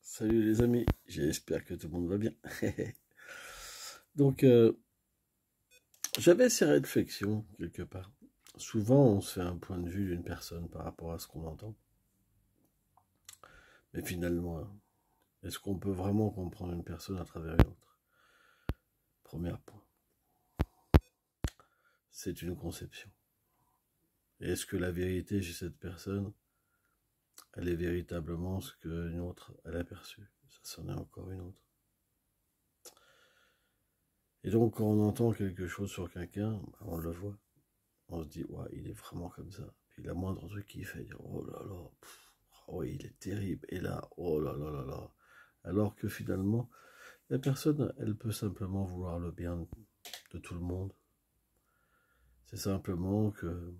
Salut les amis, j'espère que tout le monde va bien. Donc, j'avais ces réflexions quelque part. Souvent, on se fait un point de vue d'une personne par rapport à ce qu'on entend. Mais finalement, est-ce qu'on peut vraiment comprendre une personne à travers une autre? Premier point. C'est une conception. Et est-ce que la vérité chez cette personne, elle est véritablement ce qu'une autre, elle a perçu? Ça, c'en est encore une autre. Et donc, quand on entend quelque chose sur quelqu'un, on le voit. On se dit, ouais, il est vraiment comme ça. Puis la moindre truc qu'il fait, dire, oh là là, oh, il est terrible. Et là, oh là là là là. Alors que finalement, la personne, elle peut simplement vouloir le bien de tout le monde. C'est simplement que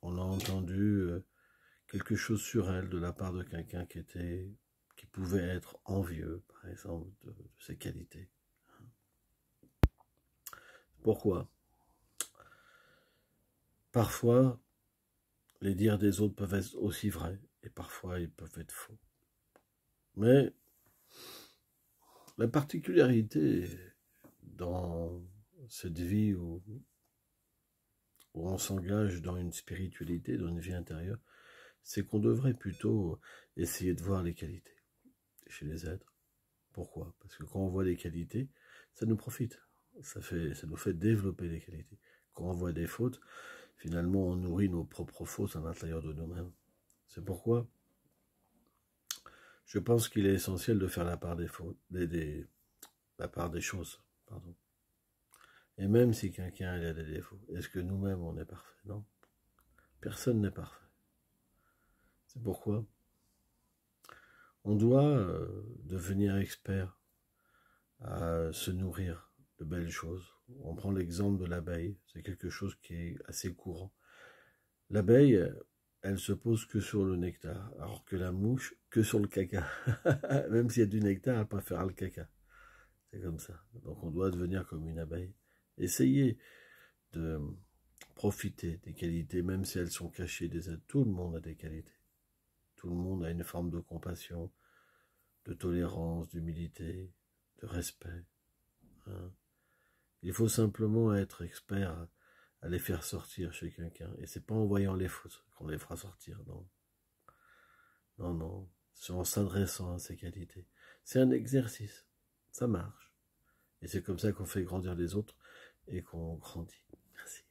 on a entendu quelque chose sur elle de la part de quelqu'un qui pouvait être envieux, par exemple, de ses qualités. Pourquoi? Parfois, les dires des autres peuvent être aussi vrais, et parfois ils peuvent être faux. Mais la particularité dans cette vie où on s'engage dans une spiritualité, dans une vie intérieure, c'est qu'on devrait plutôt essayer de voir les qualités chez les êtres. Pourquoi? Parce que quand on voit des qualités, ça nous profite. Ça nous fait développer les qualités. Quand on voit des fautes, finalement, on nourrit nos propres fautes à l'intérieur de nous-mêmes. C'est pourquoi je pense qu'il est essentiel de faire la part des fautes, la part des choses. Pardon. Et même si quelqu'un a des défauts, est-ce que nous-mêmes on est parfait? Non. Personne n'est parfait. C'est pourquoi on doit devenir expert à se nourrir de belles choses. On prend l'exemple de l'abeille, c'est quelque chose qui est assez courant. L'abeille, elle se pose que sur le nectar, alors que la mouche, que sur le caca. Même s'il y a du nectar, elle préfère le caca. C'est comme ça. Donc on doit devenir comme une abeille. Essayez de profiter des qualités, même si elles sont cachées des êtres. Tout le monde a des qualités. Tout le monde a une forme de compassion, de tolérance, d'humilité, de respect. Hein. Il faut simplement être expert à les faire sortir chez quelqu'un. Et c'est pas en voyant les fautes qu'on les fera sortir, non. Non, non. C'est en s'adressant à ces qualités. C'est un exercice. Ça marche. Et c'est comme ça qu'on fait grandir les autres et qu'on grandit. Merci.